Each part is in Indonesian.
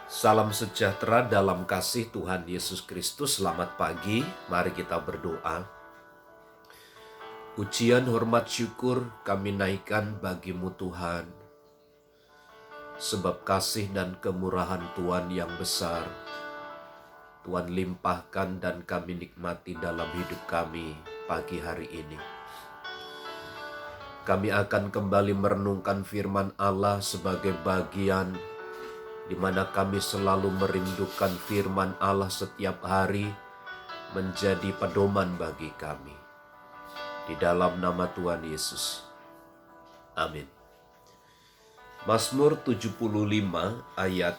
Salam sejahtera dalam kasih Tuhan Yesus Kristus. Selamat pagi, mari kita berdoa. Pujian, hormat, syukur kami naikkan bagimu Tuhan, sebab kasih dan kemurahan Tuhan yang besar Tuhan limpahkan dan kami nikmati dalam hidup kami pagi hari ini. Kami akan kembali merenungkan firman Allah sebagai bagian di mana kami selalu merindukan firman Allah setiap hari menjadi pedoman bagi kami. Di dalam nama Tuhan Yesus. Amin. Mazmur 75 ayat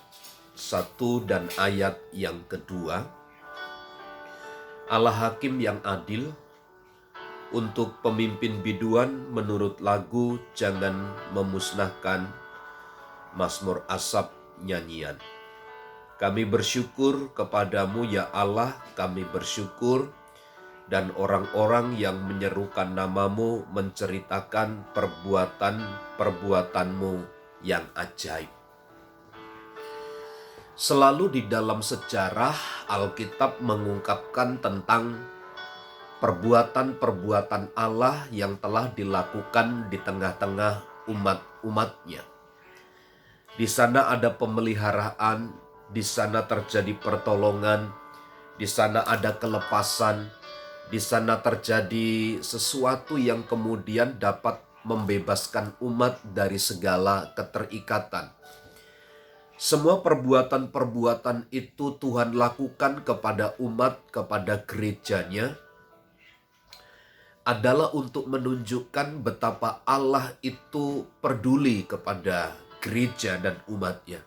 1 dan ayat yang kedua. Allah Hakim yang adil, untuk pemimpin biduan menurut lagu jangan memusnahkan Mazmur Asap nyanyian. Kami bersyukur kepadamu ya Allah, kami bersyukur, dan orang-orang yang menyerukan namamu menceritakan perbuatan-perbuatanmu yang ajaib. Selalu di dalam sejarah Alkitab mengungkapkan tentang perbuatan-perbuatan Allah yang telah dilakukan di tengah-tengah umat-umatnya. Di sana ada pemeliharaan, di sana terjadi pertolongan, di sana ada kelepasan, di sana terjadi sesuatu yang kemudian dapat membebaskan umat dari segala keterikatan. Semua perbuatan-perbuatan itu Tuhan lakukan kepada umat, kepada gerejanya, adalah untuk menunjukkan betapa Allah itu peduli kepada gereja dan umatnya.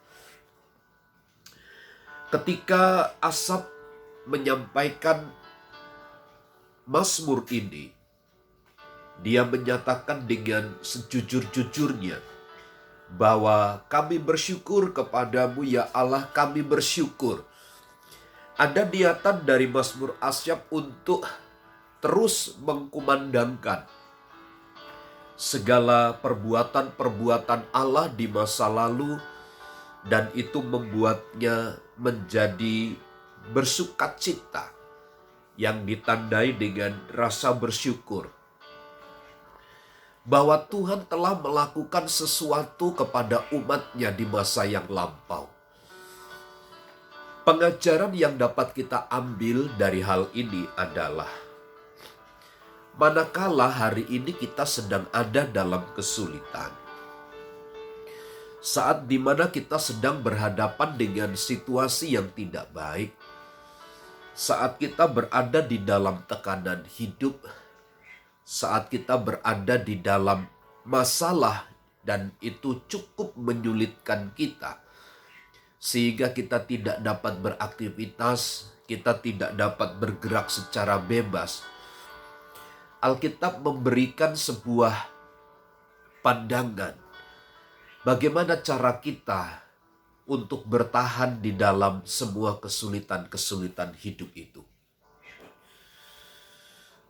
Ketika Asap menyampaikan Mazmur ini, dia menyatakan dengan sejujur-jujurnya bahwa kami bersyukur kepadamu ya Allah, kami bersyukur. Ada niatan dari Mazmur Asap untuk terus mengkumandangkan segala perbuatan-perbuatan Allah di masa lalu, dan itu membuatnya menjadi bersukacita yang ditandai dengan rasa bersyukur bahwa Tuhan telah melakukan sesuatu kepada umatnya di masa yang lampau. Pengajaran yang dapat kita ambil dari hal ini adalah manakala hari ini kita sedang ada dalam kesulitan, saat dimana kita sedang berhadapan dengan situasi yang tidak baik, saat kita berada di dalam tekanan hidup, saat kita berada di dalam masalah dan itu cukup menyulitkan kita, sehingga kita tidak dapat beraktivitas, kita tidak dapat bergerak secara bebas. Alkitab memberikan sebuah pandangan bagaimana cara kita untuk bertahan di dalam semua kesulitan-kesulitan hidup itu.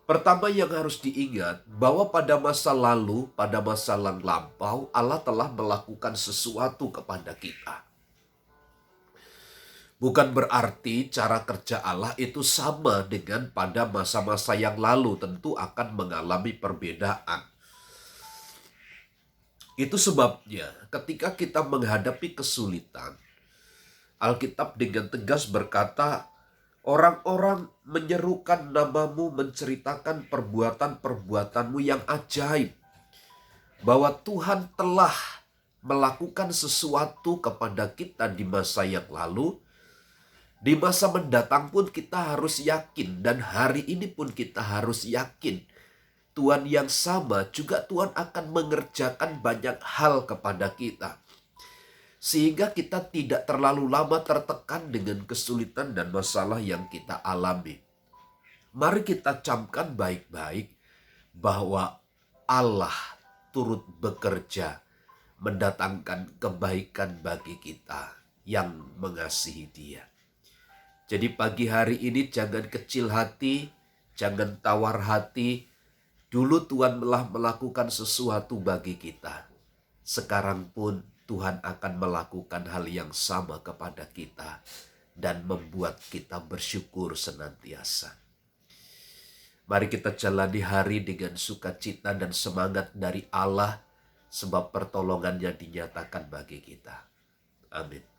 Pertama yang harus diingat bahwa pada masa lalu, pada masa yang lampau, Allah telah melakukan sesuatu kepada kita. Bukan berarti cara kerja Allah itu sama dengan pada masa-masa yang lalu, tentu akan mengalami perbedaan. Itu sebabnya ketika kita menghadapi kesulitan, Alkitab dengan tegas berkata, orang-orang menyerukan namamu menceritakan perbuatan-perbuatanmu yang ajaib. Bahwa Tuhan telah melakukan sesuatu kepada kita di masa yang lalu, di masa mendatang pun kita harus yakin, dan hari ini pun kita harus yakin. Tuhan yang sama juga Tuhan akan mengerjakan banyak hal kepada kita. Sehingga kita tidak terlalu lama tertekan dengan kesulitan dan masalah yang kita alami. Mari kita camkan baik-baik bahwa Allah turut bekerja mendatangkan kebaikan bagi kita yang mengasihi Dia. Jadi pagi hari ini jangan kecil hati, jangan tawar hati. Dulu Tuhan telah melakukan sesuatu bagi kita. Sekarang pun Tuhan akan melakukan hal yang sama kepada kita dan membuat kita bersyukur senantiasa. Mari kita jalani hari dengan sukacita dan semangat dari Allah, sebab pertolongannya dinyatakan bagi kita. Amin.